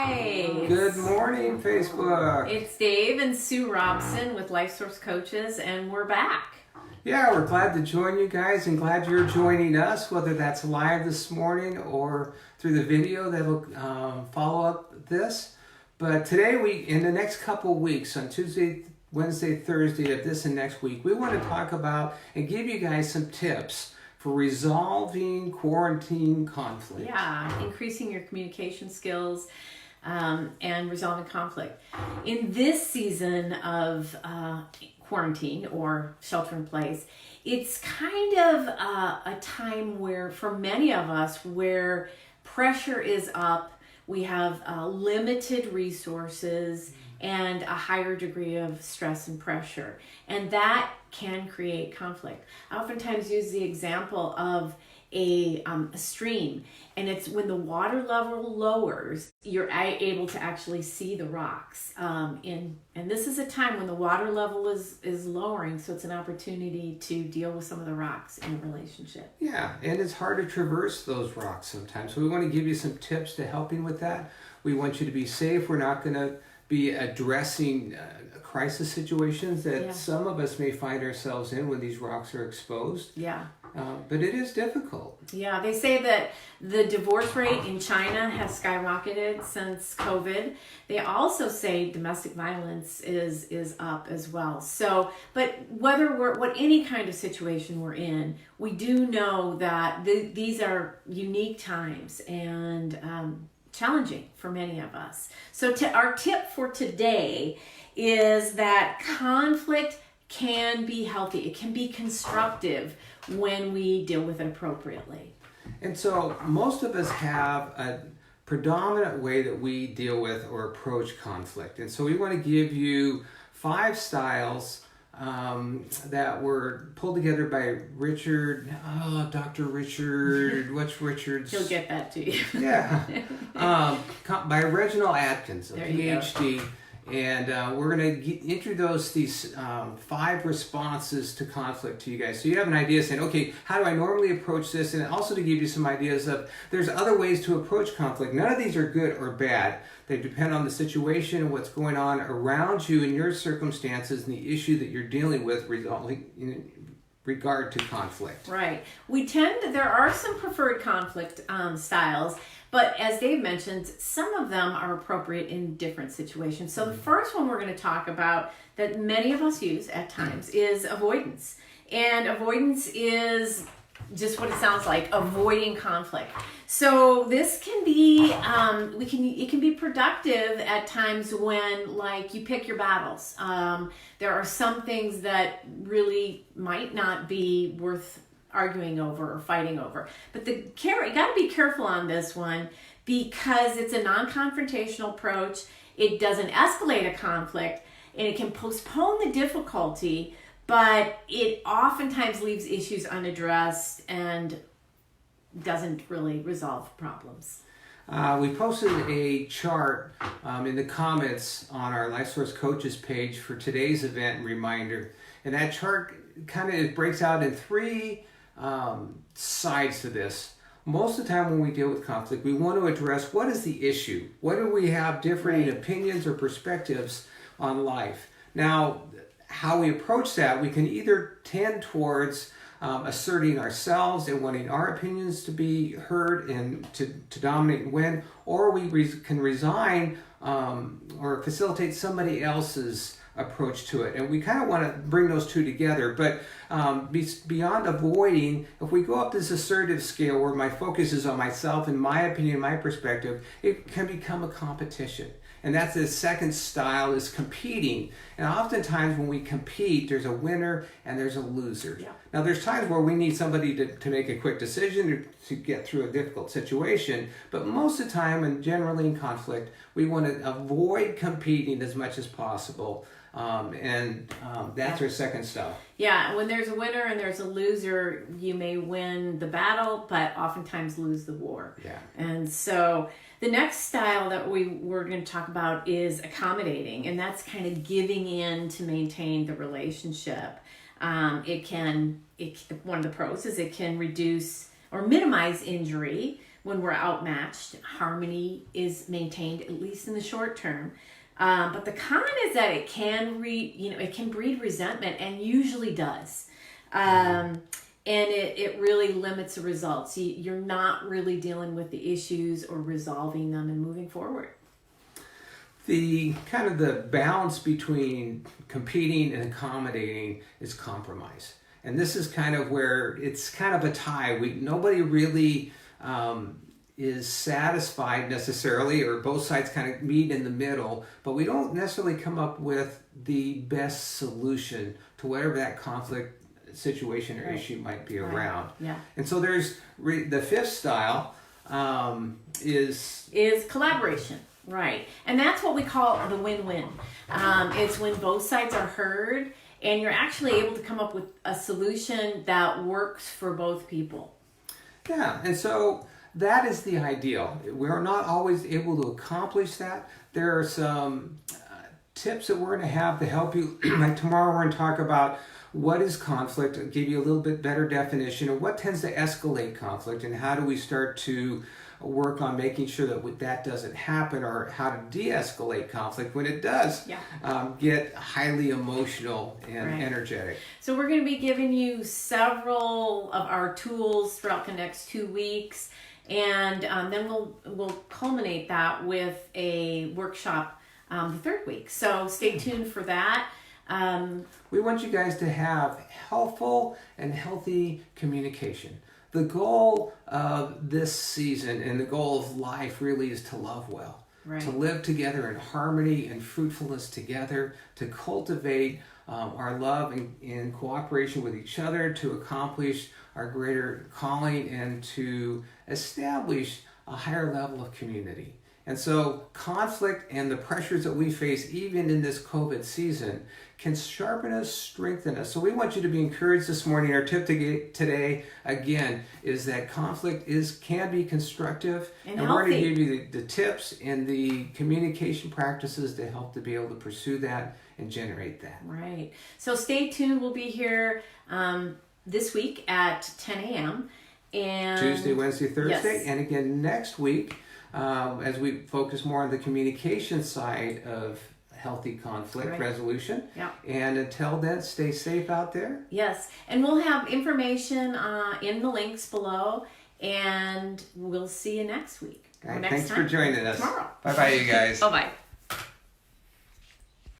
guys. Good morning, Facebook. It's Dave and Sue Robson with LifeSource Coaches, and we're back. Yeah, we're glad to join you guys and glad you're joining us, whether that's live this morning or through the video that'll follow up this. But today, in the next couple weeks, on Tuesday, Wednesday, Thursday of this and next week, we want to talk about and give you guys some tips for resolving quarantine conflict. Yeah, increasing your communication skills and resolving conflict. In this season of quarantine or shelter in place, it's kind of a time where, for many of us, where pressure is up, we have limited resources and a higher degree of stress and pressure. And that can create conflict. I oftentimes use the example of a stream, and it's when the water level lowers, you're able to actually see the rocks. And this is a time when the water level is lowering, so it's an opportunity to deal with some of the rocks in a relationship. Yeah, and it's hard to traverse those rocks sometimes. So we want to give you some tips to helping with that. We want you to be safe. We're not going to be addressing crisis situations that some of us may find ourselves in when these rocks are exposed. Yeah. But it is difficult. Yeah, they say that the divorce rate in China has skyrocketed since COVID. They also say domestic violence is up as well. So, but what any kind of situation we're in, we do know that these are unique times and challenging for many of us. So our tip for today is that conflict can be healthy. It can be constructive when we deal with it appropriately. And so most of us have a predominant way that we deal with or approach conflict. And so we want to give you 5 styles that were pulled together by Dr. Richard, what's Richard's? He'll get that to you. Yeah. By Reginald Atkins, a There you PhD. go. And we're going to introduce these 5 responses to conflict to you guys. So you have an idea saying, okay, how do I normally approach this? And also to give you some ideas of there's other ways to approach conflict. None of these are good or bad. They depend on the situation and what's going on around you and your circumstances and the issue that you're dealing with in regard to conflict. Right. There are some preferred conflict styles, but as Dave mentioned, some of them are appropriate in different situations. So the first one we're going to talk about that many of us use at times is avoidance. And avoidance is just what it sounds like, avoiding conflict. So this can be, it can be productive at times when, like, you pick your battles. There are some things that really might not be worth arguing over or fighting over. But you got to be careful on this one because it's a non-confrontational approach. It doesn't escalate a conflict, and it can postpone the difficulty, but it oftentimes leaves issues unaddressed and doesn't really resolve problems. We posted a chart in the comments on our LifeSource Coaches page for today's event and reminder. And that chart kind of breaks out in 3 sides to this. Most of the time when we deal with conflict, we want to address what is the issue? What do we have differing opinions or perspectives on life? Now, how we approach that, we can either tend towards asserting ourselves and wanting our opinions to be heard and to dominate and win, or we can resign or facilitate somebody else's approach to it. And we kind of want to bring those 2 together. But beyond avoiding, if we go up this assertive scale where my focus is on myself and my opinion, my perspective, it can become a competition. And that's the second style, is competing. And oftentimes when we compete, there's a winner and there's a loser. Yeah. Now there's times where we need somebody to make a quick decision to get through a difficult situation. But most of the time, and generally in conflict, we want to avoid competing as much as possible. That's our second style. Yeah, when there's a winner and there's a loser, you may win the battle, but oftentimes lose the war. Yeah. And so the next style that we're going to talk about is accommodating, and that's kind of giving in to maintain the relationship. One of the pros is it can reduce or minimize injury when we're outmatched, harmony is maintained, at least in the short term. But the con is that it can breed resentment, and usually does. And it really limits the results. You're not really dealing with the issues or resolving them and moving forward. The kind of the balance between competing and accommodating is compromise. And this is kind of where it's kind of a tie. Nobody really is satisfied necessarily, or both sides kind of meet in the middle, but we don't necessarily come up with the best solution to whatever that conflict situation or issue might be around. Yeah. And so there's the fifth style is collaboration. Right. And that's what we call the win-win. It's when both sides are heard and you're actually able to come up with a solution that works for both people. Yeah, and so that is the ideal. We're not always able to accomplish that. There are some tips that we're going to have to help you. Like tomorrow we're going to talk about what is conflict, give you a little bit better definition of what tends to escalate conflict, and how do we start to work on making sure that that doesn't happen, or how to de-escalate conflict when it does get highly emotional and energetic. So we're going to be giving you several of our tools throughout the next 2 weeks, and then we'll culminate that with a workshop the third week. So stay tuned for that. We want you guys to have helpful and healthy communication. The goal of this season and the goal of life really is to love well, to live together in harmony and fruitfulness together, to cultivate our love in cooperation with each other, to accomplish our greater calling, and to establish a higher level of community. And so conflict and the pressures that we face even in this COVID season can sharpen us, strengthen us. So we want you to be encouraged this morning. Our tip today, again, is that conflict can be constructive. And we're going to give you the tips and the communication practices to help to be able to pursue that and generate that. Right. So stay tuned. We'll be here this week at 10 a.m. and Tuesday, Wednesday, Thursday. Yes. And again next week, as we focus more on the communication side of healthy conflict resolution. Yeah. And until then, stay safe out there. Yes. And we'll have information in the links below, and we'll see you next week. All right, next thanks time. for joining us. Tomorrow. Bye-bye, you guys. Bye-bye.